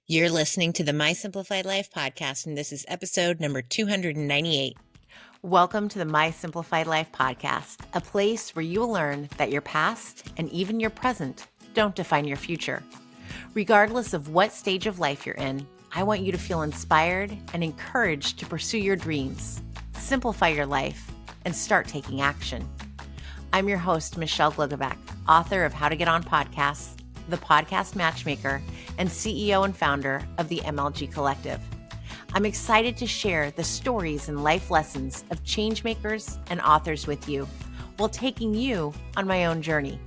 You're listening to the My Simplified Life podcast, and this is episode number 298. Welcome to the My Simplified Life podcast, a place where you will learn that your past and even your present don't define your future. Regardless of what stage of life you're in, I want you to feel inspired and encouraged to pursue your dreams, simplify your life, and start taking action. I'm your host, Michelle Glogovac, author of How to Get On Podcasts, the podcast matchmaker, and CEO and founder of the MLG Collective. I'm excited to share the stories and life lessons of changemakers and authors with you while taking you on my own journey.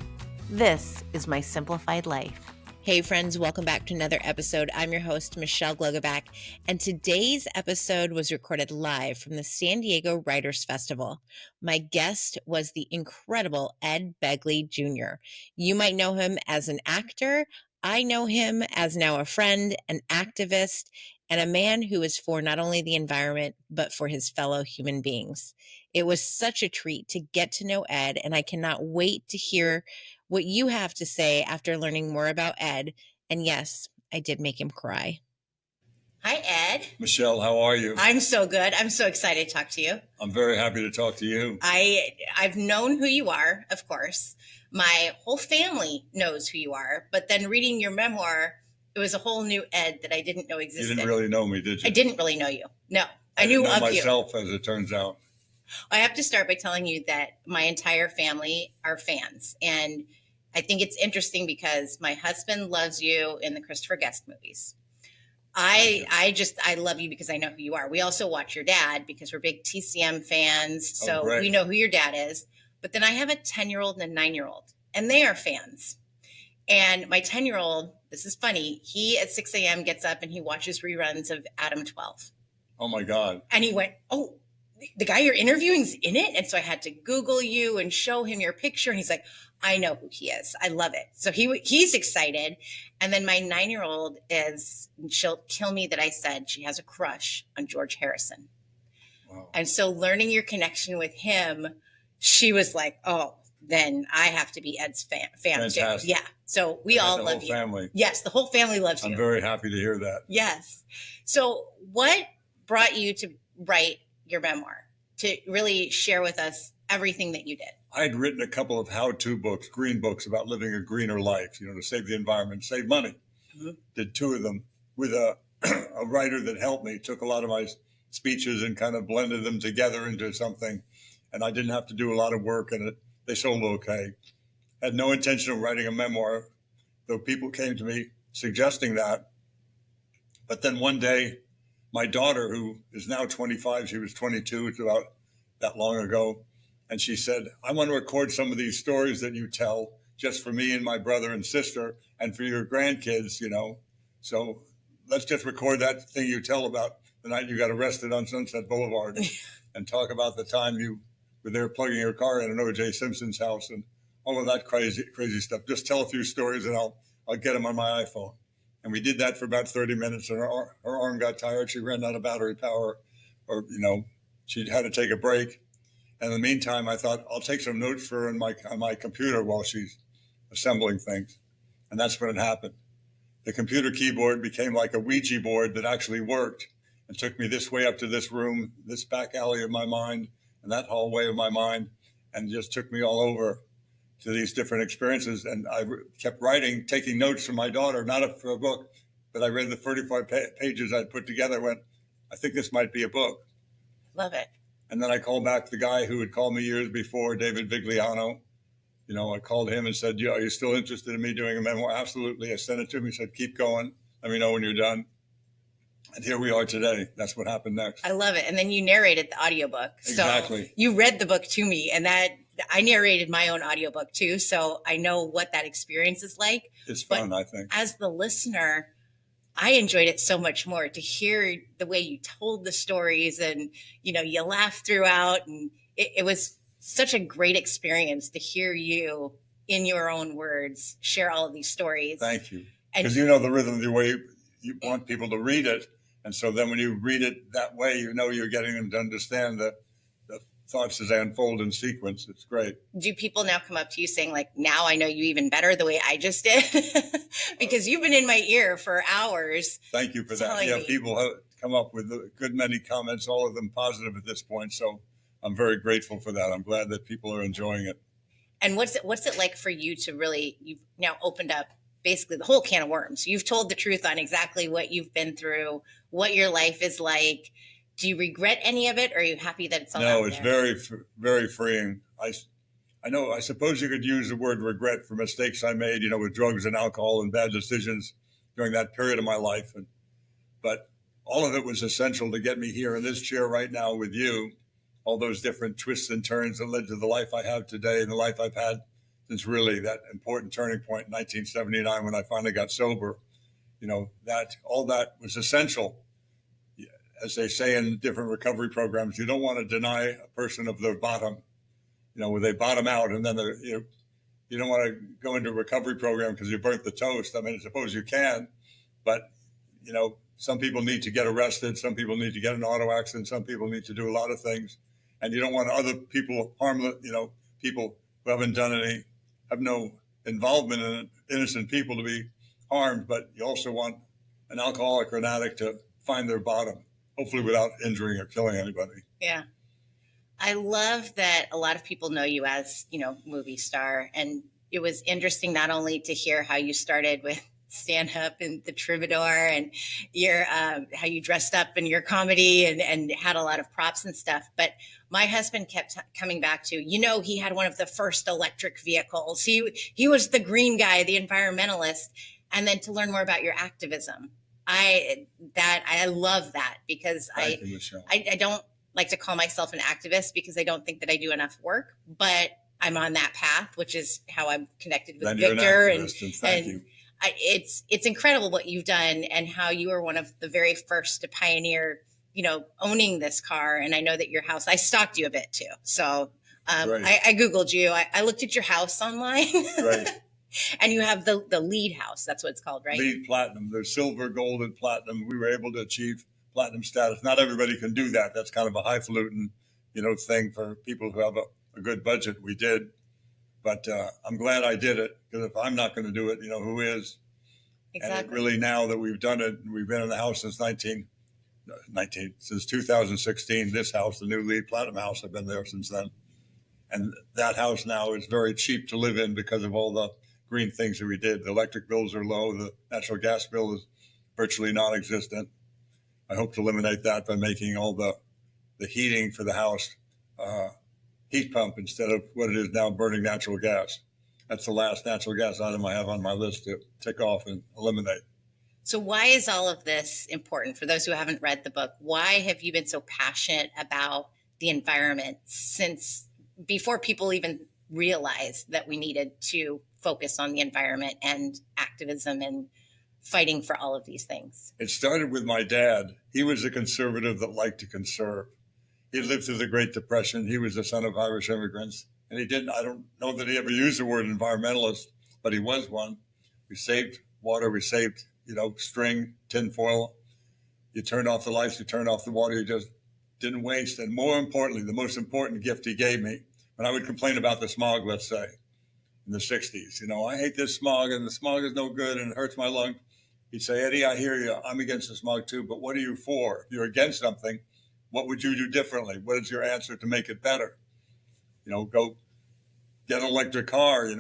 This is My Simplified Life. Hey friends, welcome back to another episode. I'm your host, Michelle Glogovac, and today's episode was recorded live from the San Diego Writers Festival. My guest was the incredible Ed Begley Jr. You might know him as an actor. I know him as now a friend, an activist, and a man who is for not only the environment, but for his fellow human beings. It was such a treat to get to know Ed, and I cannot wait to hear what you have to say after learning more about Ed. And yes, I did make him cry. Hi, Ed. Michelle, how are you? I'm so good. I'm so excited to talk to you. I'm very happy to talk to you. I've known who you are, of course. My whole family knows who you are. But then reading your memoir, it was a whole new Ed that I didn't know existed. You didn't really know me, did you? I didn't really know you. No, I knew of myself, you. As it turns out. I have to start by telling you that my entire family are fans. And I think it's interesting because my husband loves you in the Christopher Guest movies. I love you because I know who you are. We also watch your dad because we're big TCM fans. So we know who your dad is. But then I have a 10-year-old and a 9-year-old, and they are fans. And my 10-year-old, this is funny, he at 6 a.m. gets up and he watches reruns of Adam 12. Oh my God. And he went, oh, the guy you're interviewing's in it? And so I had to Google you and show him your picture. And he's like, I know who he is. I love it. So he's excited. And then my 9-year-old she'll kill me that I said she has a crush on George Harrison. Wow. And so learning your connection with him, she was like, oh, then I have to be Ed's fan Fantastic. Too. Yeah. So we all love you. The whole family. Yes. The whole family loves you. I'm very happy to hear that. Yes. So what brought you to write your memoir, to really share with us everything that you did? I had written a couple of how-to books, green books about living a greener life, to save the environment, save money. Mm-hmm. Did 2 of them with a writer that helped me, took a lot of my speeches and kind of blended them together into something. And I didn't have to do a lot of work, and they sold okay. Had no intention of writing a memoir, though people came to me suggesting that. But then one day, my daughter, who is now 25, she was 22, it's about that long ago. And she said, I want to record some of these stories that you tell just for me and my brother and sister and for your grandkids, So let's just record that thing you tell about the night you got arrested on Sunset Boulevard and talk about the time you were there plugging your car in O.J. Simpson's house and all of that crazy stuff. Just tell a few stories and I'll get them on my iPhone. And we did that for about 30 minutes, and her arm got tired. She ran out of battery power, or, she had to take a break. And in the meantime, I thought, I'll take some notes for her on my computer while she's assembling things. And that's when it happened. The computer keyboard became like a Ouija board that actually worked and took me this way up to this room, this back alley of my mind, and that hallway of my mind, and just took me all over to these different experiences. And I kept writing, taking notes from my daughter, not for a book, but I read the 35 pages I'd put together. I went, I think this might be a book. Love it. And then I called back the guy who had called me years before, David Vigliano. I called him and said, are you still interested in me doing a memoir? Absolutely. I sent it to him. He said, keep going. Let me know when you're done. And here we are today. That's what happened next. I love it. And then you narrated the audiobook. Exactly. So you read the book to me, and that I narrated my own audiobook too. So I know what that experience is like. It's fun, I think. As the listener, I enjoyed it so much more to hear the way you told the stories, and, you laughed throughout, and it was such a great experience to hear you in your own words share all of these stories. Thank you. Because the rhythm, the way you want people to read it. And so then when you read it that way, you're getting them to understand the thoughts as they unfold in sequence. It's great. Do people now come up to you saying, like, now I know you even better the way I just did? Because you've been in my ear for hours. Thank you for that. Yeah, people have come up with a good many comments, all of them positive at this point. So I'm very grateful for that. I'm glad that people are enjoying it. And what's it like for you to really, you've now opened up basically the whole can of worms. You've told the truth on exactly what you've been through, what your life is like. Do you regret any of it, or are you happy that it's all out there? No, it's very, very freeing. I know, I suppose you could use the word regret for mistakes I made, with drugs and alcohol and bad decisions during that period of my life. But all of it was essential to get me here in this chair right now with you. All those different twists and turns that led to the life I have today and the life I've had since really that important turning point in 1979 when I finally got sober. That all that was essential. As they say in different recovery programs, you don't want to deny a person of their bottom, where they bottom out, and then you don't want to go into a recovery program because you burnt the toast. I mean, I suppose you can, but some people need to get arrested, some people need to get in an auto accident, some people need to do a lot of things, and you don't want other people harmless, people who haven't done any, have no involvement in it, innocent people to be harmed. But you also want an alcoholic or an addict to find their bottom, hopefully without injuring or killing anybody. Yeah. I love that a lot of people know you as, movie star. And it was interesting not only to hear how you started with stand up and the Troubadour and your how you dressed up in your comedy and had a lot of props and stuff. But my husband kept coming back to, he had one of the first electric vehicles. He was the green guy, the environmentalist. And then to learn more about your activism. I love that because Thank you, Michelle. I don't like to call myself an activist because I don't think that I do enough work, but I'm on that path, which is how I'm connected with Victor. And thank you. It's incredible what you've done and how you were one of the very first to pioneer, owning this car. And I know that your house, I stalked you a bit too. So I Googled you. I looked at your house online. Right. And you have the LEED house. That's what it's called, right? LEED Platinum. There's silver, gold, and platinum. We were able to achieve platinum status. Not everybody can do that. That's kind of a highfalutin, thing for people who have a good budget. We did. But I'm glad I did it, because if I'm not going to do it, who is? Exactly. And really, now that we've done it, we've been in the house since 2016. This house, the new LEED Platinum house, I've been there since then. And that house now is very cheap to live in because of all the green things that we did. The electric bills are low. The natural gas bill is virtually non-existent. I hope to eliminate that by making all the heating for the house heat pump instead of what it is now, burning natural gas. That's the last natural gas item I have on my list to tick off and eliminate. So why is all of this important? For those who haven't read the book, why have you been so passionate about the environment since before people even realized that we needed to focus on the environment and activism and fighting for all of these things? It started with my dad. He was a conservative that liked to conserve. He lived through the Great Depression. He was the son of Irish immigrants. And I don't know that he ever used the word environmentalist, but he was one. We saved water. We saved, string, tinfoil. You turned off the lights. You turned off the water. You just didn't waste. And more importantly, the most important gift he gave me, when I would complain about the smog, let's say, in the 60s, I hate this smog and the smog is no good and it hurts my lungs. He'd say, Eddie, I hear you. I'm against the smog too, but what are you for? If you're against something, what would you do differently? What is your answer to make it better? Go get an electric car,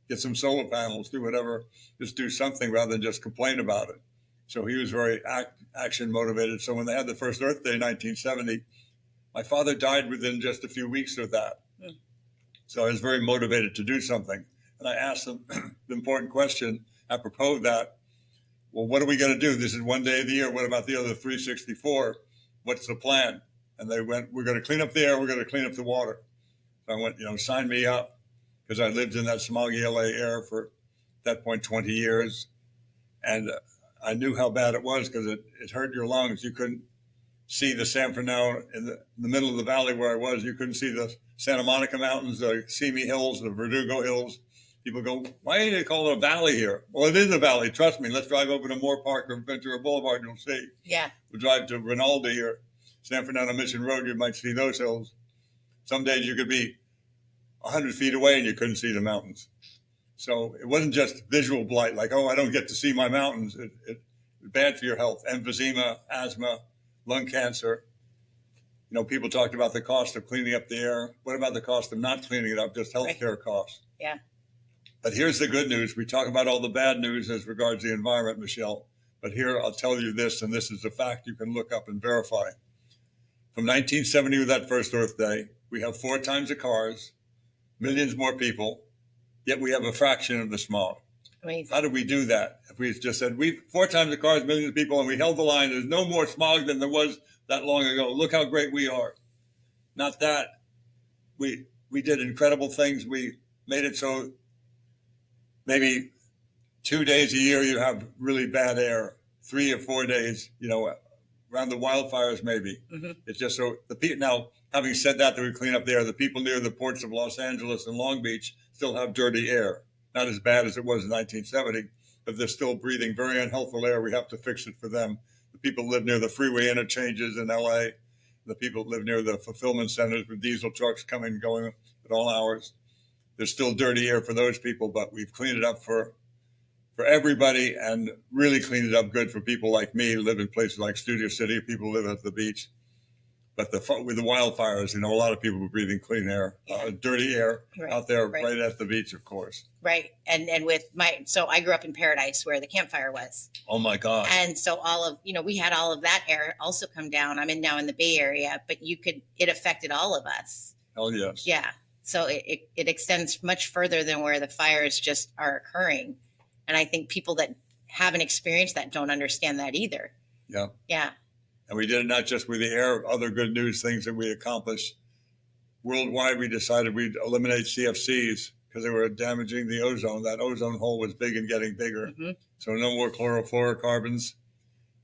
get some solar panels, do whatever, just do something rather than just complain about it. So he was very action motivated. So when they had the first Earth Day in 1970, my father died within just a few weeks of that. So I was very motivated to do something. And I asked them the important question apropos of that. Well, what are we going to do? This is one day of the year. What about the other 364? What's the plan? And they went, we're going to clean up the air. We're going to clean up the water. So I went, sign me up, because I lived in that smoggy LA air for, at that point, 20 years. And I knew how bad it was because it hurt your lungs. You couldn't see the San Fernando in the middle of the valley where I was. You couldn't see the Santa Monica Mountains, the Simi Hills, the Verdugo Hills. People go, why do they call it a valley here? Well, it is a valley. Trust me. Let's drive over to Moore Park or Ventura Boulevard and you'll see. Yeah. We'll drive to Rinaldi or San Fernando Mission Road. You might see those hills. Some days you could be 100 feet away and you couldn't see the mountains. So it wasn't just visual blight, like, oh, I don't get to see my mountains. It's bad for your health. Emphysema, asthma, lung cancer. You know, people talked about the cost of cleaning up the air. What about the cost of not cleaning it up, just healthcare costs? Yeah. But here's the good news. We talk about all the bad news as regards the environment, Michelle. But here I'll tell you this, and this is a fact you can look up and verify. From 1970, with that first Earth Day, we have 4 times the cars, millions more people, yet we have a fraction of the smog. Amazing. How did we do that? If we just said, 4 times the cars, millions of people, and we held the line, there's no more smog than there was that long ago. Look how great we are. Not that. We did incredible things. We made it so maybe 2 days a year you have really bad air, 3 or 4 days, you know, around the wildfires maybe. Mm-hmm. It's just so the people now, having said that we clean up the air, the people near the ports of Los Angeles and Long Beach still have dirty air. Not as bad as it was in 1970, but they're still breathing very unhealthful air. We have to fix it for them. The people live near the freeway interchanges in LA, the people live near the fulfillment centers with diesel trucks coming and going at all hours. There's still dirty air for those people, but we've cleaned it up for everybody, and really cleaned it up good for people like me who live in places like Studio City, people who live at the beach. But with the wildfires, you know, a lot of people were breathing clean air, dirty air out there right at the beach, of course. Right. And so I grew up in Paradise where the campfire was. Oh my God. And so we had all of that air also come down. I'm now in the Bay Area, but it affected all of us. Hell yes. Yeah. So it extends much further than where the fires just are occurring. And I think people that haven't experienced that don't understand that either. Yeah. Yeah. And we did it not just with the air, other good news things that we accomplished. Worldwide, we decided we'd eliminate CFCs because they were damaging the ozone. That ozone hole was big and getting bigger. Mm-hmm. So no more chlorofluorocarbons.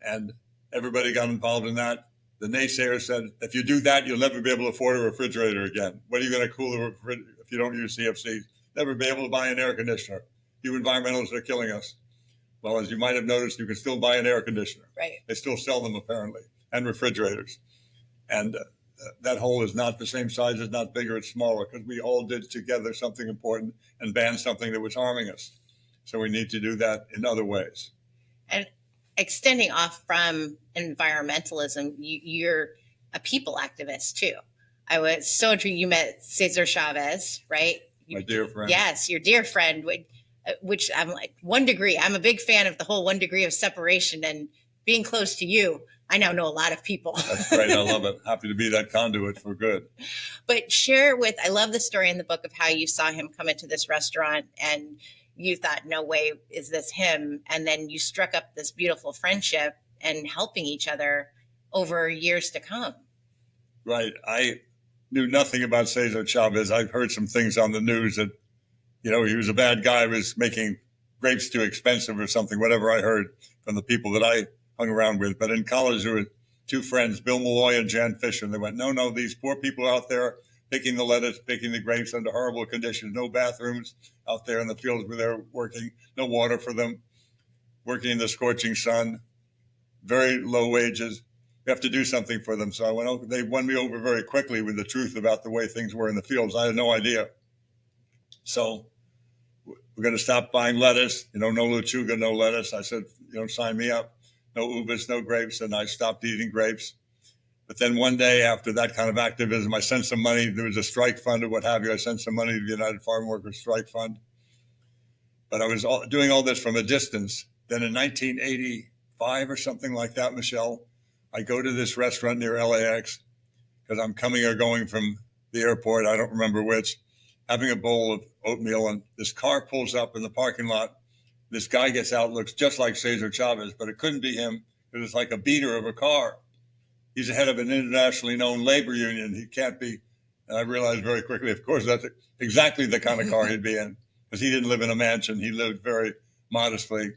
And everybody got involved in that. The naysayers said, if you do that, you'll never be able to afford a refrigerator again. What are you going to cool the refrigerator if you don't use CFCs? Never be able to buy an air conditioner. You environmentalists are killing us. Well, as you might have noticed, you can still buy an air conditioner. Right. They still sell them, apparently, and refrigerators. And that hole is not the same size, it's not bigger, it's smaller, because we all did together something important and banned something that was harming us. So we need to do that in other ways. And extending off from environmentalism, you're a people activist, too. I was so intrigued. You met Cesar Chavez, right? My dear friend. Yes, your dear friend, which I'm like 1 degree. I'm a big fan of the whole 1 degree of separation, and being close to you, I now know a lot of people. That's great. I love it. Happy to be that conduit for good. But I love the story in the book of how you saw him come into this restaurant and you thought, no way is this him. And then you struck up this beautiful friendship and helping each other over years to come. Right. I knew nothing about Cesar Chavez. I've heard some things on the news that, you know, he was a bad guy, was making grapes too expensive or something, whatever I heard from the people that I hung around with. But in college, there were 2 friends, Bill Malloy and Jan Fisher, and they went, no, these poor people out there picking the lettuce, picking the grapes under horrible conditions, no bathrooms out there in the fields where they're working, no water for them, working in the scorching sun, very low wages. We have to do something for them. So I went over, they won me over very quickly with the truth about the way things were in the fields. I had no idea. So we're going to stop buying lettuce, no lechuga, no lettuce. I said, sign me up. No uvas, no grapes. And I stopped eating grapes. But then one day after that kind of activism, I sent some money. There was a strike fund or what have you. I sent some money to the United Farm Workers Strike Fund. But I was doing all this from a distance. Then in 1985 or something like that, Michelle, I go to this restaurant near LAX because I'm coming or going from the airport. I don't remember which. Having a bowl of oatmeal, and this car pulls up in the parking lot. This guy gets out, looks just like Cesar Chavez, but it couldn't be him. It was like a beater of a car. He's the head of an internationally known labor union. He can't be. And I realized very quickly, of course, that's exactly the kind of car he'd be in, because he didn't live in a mansion. He lived very modestly.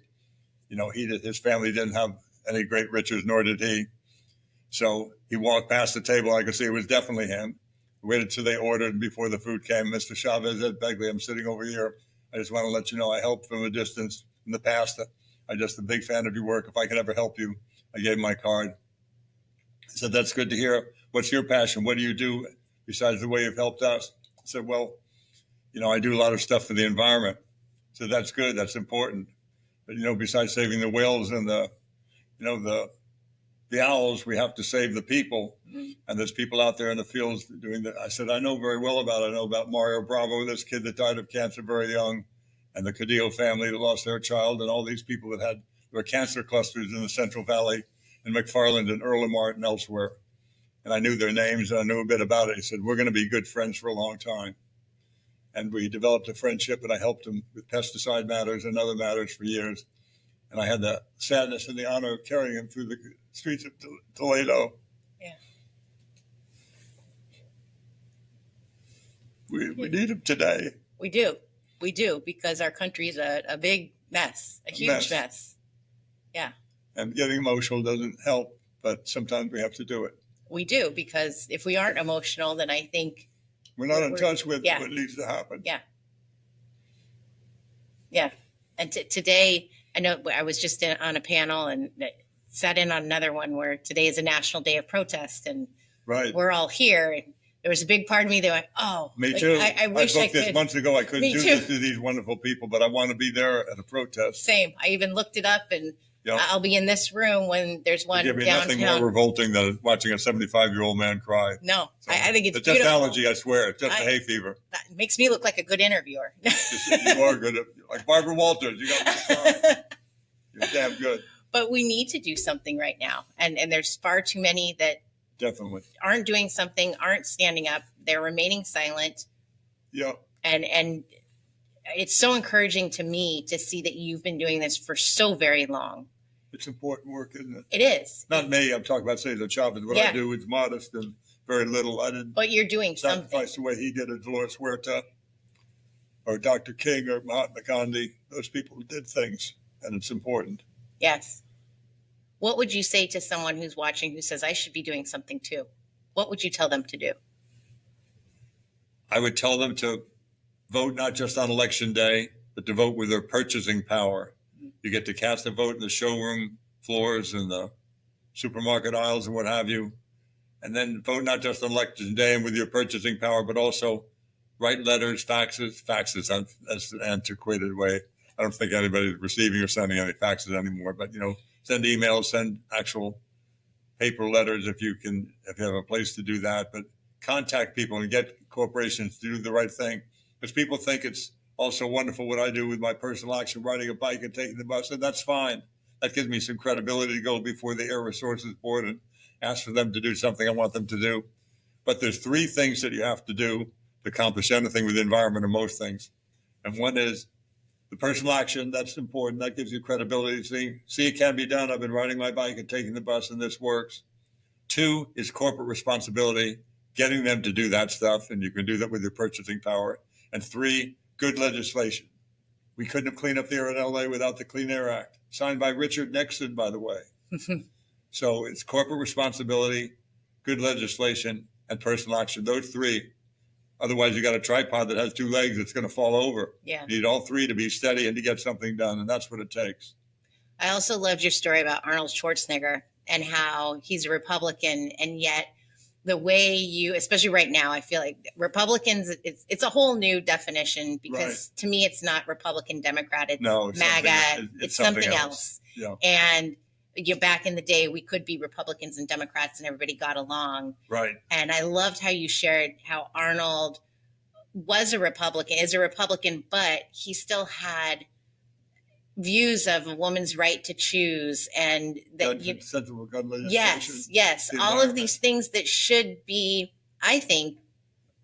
His family didn't have any great riches, nor did he. So he walked past the table. I could see it was definitely him. Waited till they ordered, and before the food came, Mr. Chavez, Ed Begley, I'm sitting over here. I just want to let you know I helped from a distance in the past. I'm just a big fan of your work. If I could ever help you, I gave him my card. I said, that's good to hear. What's your passion? What do you do besides the way you've helped us. I said, well, I do a lot of stuff for the environment. So that's good. That's important. But, besides saving the whales and the owls, we have to save the people. And there's people out there in the fields doing that. I said, I know about Mario Bravo, this kid that died of cancer very young, and the Cadillo family that lost their child, and all these people that there were cancer clusters in the Central Valley, and McFarland and Earl and Martin elsewhere. And I knew their names, and I knew a bit about it. He said, we're going to be good friends for a long time. And we developed a friendship, and I helped him with pesticide matters and other matters for years. And I had the sadness and the honor of carrying him through the streets of Toledo. Yeah. We need him today. We do, because our country is a big mess, a huge mess. Yeah. And getting emotional doesn't help, but sometimes we have to do it. We do, because if we aren't emotional, then I think we're not in touch with what needs to happen. Yeah. Yeah. And today, I know I was just on a panel and sat in on another one where today is a national day of protest, and we're all here. And there was a big part of me that went, oh, me too. I wish I could. This months ago. I couldn't do this to these wonderful people, but I want to be there at a protest. Same. I even looked it up, and I'll be in this room when there's one downtown. Nothing more revolting than watching a 75-year-old man cry. No, so I think it's beautiful. Just allergy, I swear. It's just a hay fever. That makes me look like a good interviewer. You are good. Like Barbara Walters. You're damn good. But we need to do something right now. And there's far too many that definitely aren't doing something, aren't standing up. They're remaining silent. Yeah. And it's so encouraging to me to see that you've been doing this for so very long. It's important work, isn't it? It is. Not me. I'm talking about Cesar Chavez. What I do is modest and very little. I didn't. But you're doing sacrifice the way he did it, Dolores Huerta, or Dr. King, or Mahatma Gandhi. Those people did things, and it's important. Yes. What would you say to someone who's watching who says, I should be doing something too? What would you tell them to do? I would tell them to vote not just on election day, but to vote with their purchasing power. You get to cast a vote in the showroom floors and the supermarket aisles and what have you. And then vote not just on election day and with your purchasing power, but also write letters, faxes. Faxes, that's an antiquated way. I don't think anybody's receiving or sending any faxes anymore, but, send emails, send actual paper letters if you have a place to do that. But contact people and get corporations to do the right thing. Because people think it's also wonderful what I do with my personal action, riding a bike and taking the bus, and that's fine. That gives me some credibility to go before the Air Resources Board and ask for them to do something I want them to do. But there's three things that you have to do to accomplish anything with the environment or most things. And one is the personal action. That's important. That gives you credibility. See, it can be done. I've been riding my bike and taking the bus, and this works. Two is corporate responsibility, getting them to do that stuff, and you can do that with your purchasing power. And three, good legislation. We couldn't have cleaned up the air in LA without the Clean Air Act, signed by Richard Nixon, by the way. So it's corporate responsibility, good legislation, and personal action. Those three. Otherwise, you got a tripod that has two legs that's going to fall over. Yeah. You need all three to be steady and to get something done, and that's what it takes. I also loved your story about Arnold Schwarzenegger and how he's a Republican, and yet the way you, especially right now, I feel like Republicans, it's a whole new definition, because to me, it's not Republican, Democrat, it's MAGA, it's something else. Yeah. And back in the day, we could be Republicans and Democrats and everybody got along. Right. And I loved how you shared how Arnold is a Republican, but he still had views of a woman's right to choose, and that sensible gun legislation. Yes, all of these things that should be, I think,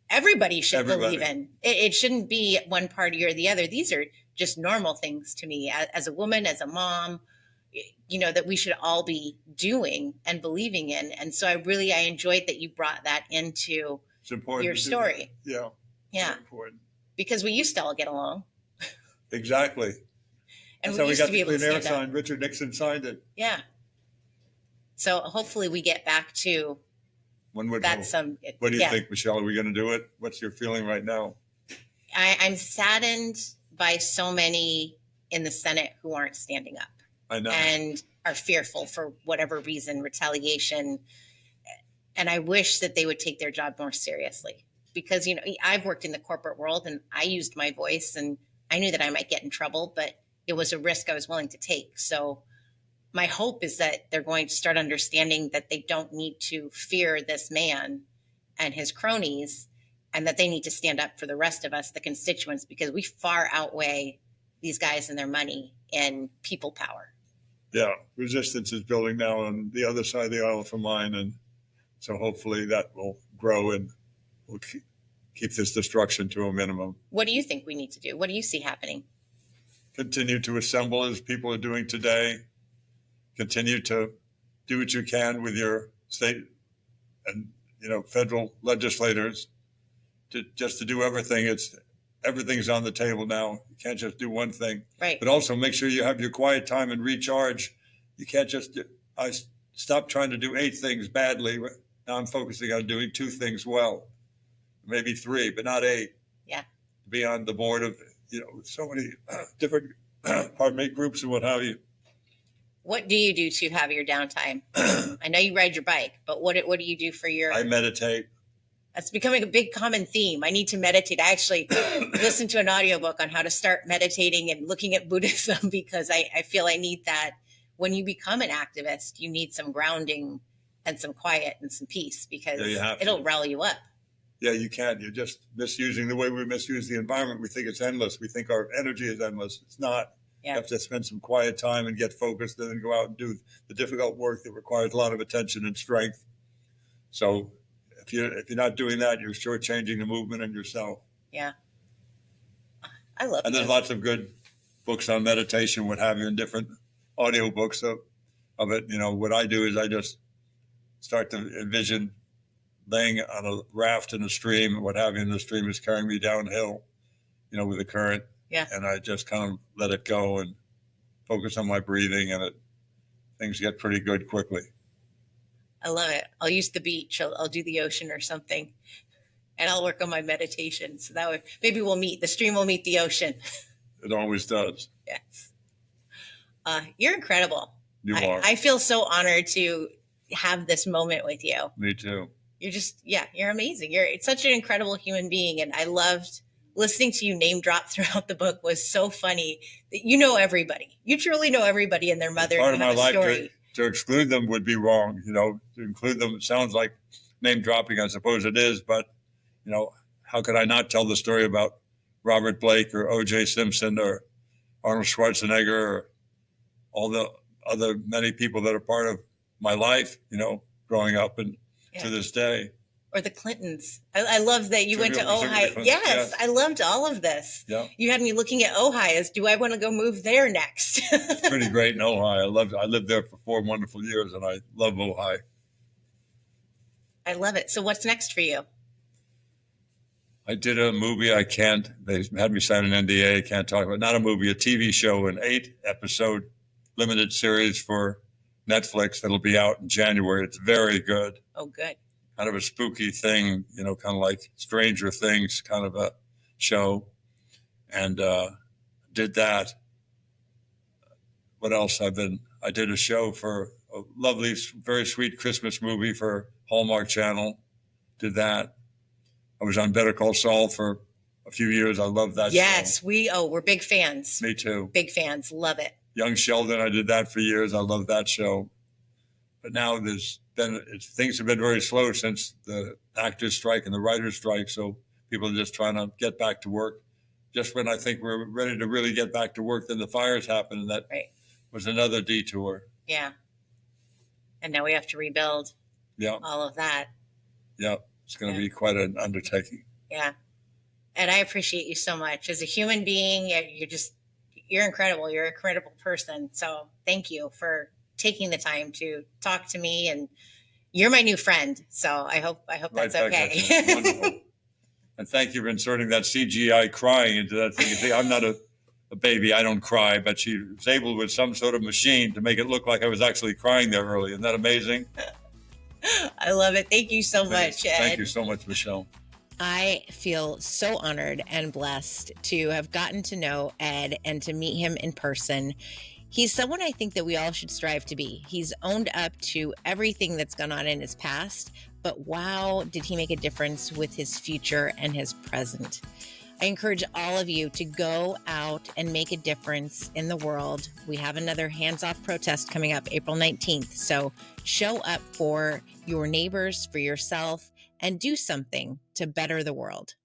everybody should believe in. It shouldn't be one party or the other. These are just normal things to me as a woman, as a mom, that we should all be doing and believing in. And so I enjoyed that you brought that into your story. Yeah. Yeah. Important. Because we used to all get along. Exactly. And that's how we got the Clean Air sign. Richard Nixon signed it. Yeah. So hopefully we get back to One would that. Hope. What do you think, Michelle? Are we going to do it? What's your feeling right now? I'm saddened by so many in the Senate who aren't standing up. I know. And are fearful for whatever reason, retaliation. And I wish that they would take their job more seriously, because, I've worked in the corporate world and I used my voice and I knew that I might get in trouble, but it was a risk I was willing to take. So my hope is that they're going to start understanding that they don't need to fear this man and his cronies, and that they need to stand up for the rest of us, the constituents, because we far outweigh these guys and their money and people power. Yeah, resistance is building now on the other side of the aisle from mine, and so hopefully that will grow and will keep this destruction to a minimum. What do you think we need to do? What do you see happening? Continue to assemble as people are doing today. Continue to do what you can with your state and federal legislators to do everything. Everything's on the table now. You can't just do one thing. Right. But also make sure you have your quiet time and recharge. You can't I stopped trying to do 8 things badly. Now I'm focusing on doing 2 things well, maybe 3, but not 8. Yeah. Be on the board of, so many different, groups and what have you. What do you do to have your downtime? I know you ride your bike, but what do you do for your... I meditate. That's becoming a big common theme. I need to meditate. I actually listened to an audiobook on how to start meditating and looking at Buddhism, because I feel I need that. When you become an activist, you need some grounding and some quiet and some peace, because it'll rally you up. Yeah, you can. You're just misusing the way we misuse the environment. We think it's endless. We think our energy is endless. It's not. Yeah. You have to spend some quiet time and get focused, and then go out and do the difficult work that requires a lot of attention and strength. So if you're not doing that, you're shortchanging the movement and yourself. Yeah. I love it. And there's lots of good books on meditation, what have you, and different audiobooks of it. What I do is I just start to envision laying on a raft in a stream and what have you, and the stream is carrying me downhill, with the current. Yeah. And I just kind of let it go and focus on my breathing, and things get pretty good quickly. I love it. I'll use the beach. I'll do the ocean or something, and I'll work on my meditation. So that way, maybe the stream will meet the ocean. It always does. Yes. You're incredible. You are. I feel so honored to have this moment with you. Me too. You're amazing. You're such an incredible human being. And I loved listening to you name drop throughout the book. Was so funny that you know everybody. You truly know everybody and their mother. Part of my life to exclude them would be wrong. To include them, it sounds like name dropping. I suppose it is, but how could I not tell the story about Robert Blake or O.J. Simpson or Arnold Schwarzenegger or all the other many people that are part of my life, growing up and to this day. Or the Clintons. I love that you went to Ojai. Yes, I loved all of this. Yeah. You had me looking at Ojai as, do I want to go move there next? It's pretty great in Ojai. I lived there for 4 wonderful years, and I love Ojai. I love it. So what's next for you? I did a movie. They had me sign an NDA. I can't talk about, not a movie, a TV show, an 8-episode limited series for Netflix that'll be out in January. It's very good. Oh, good. Kind of a spooky thing, kind of like Stranger Things kind of a show. And did that. What else? I did a show for a lovely, very sweet Christmas movie for Hallmark Channel. Did that. I was on Better Call Saul for a few years. I love that show. Yes, we're big fans. Me too. Big fans. Love it. Young Sheldon, I did that for years. I love that show. But now things have been very slow since the actors' strike and the writers' strike. So people are just trying to get back to work. Just when I think we're ready to really get back to work, then the fires happened, and that was another detour. Yeah. And now we have to rebuild. Yeah. All of that. Yeah. It's going to be quite an undertaking. Yeah. And I appreciate you so much. As a human being, you're incredible. You're a credible person. So thank you for taking the time to talk to me, and you're my new friend. So I hope that's okay. Wonderful. And thank you for inserting that CGI crying into that thing. You see, I'm not a baby. I don't cry, but she was able with some sort of machine to make it look like I was actually crying there early. Isn't that amazing? I love it. Thank you so much, Ed. Thank you so much, Michelle. I feel so honored and blessed to have gotten to know Ed and to meet him in person. He's someone I think that we all should strive to be. He's owned up to everything that's gone on in his past, but wow, did he make a difference with his future and his present. I encourage all of you to go out and make a difference in the world. We have another hands-off protest coming up April 19th. So show up for your neighbors, for yourself, and do something to better the world.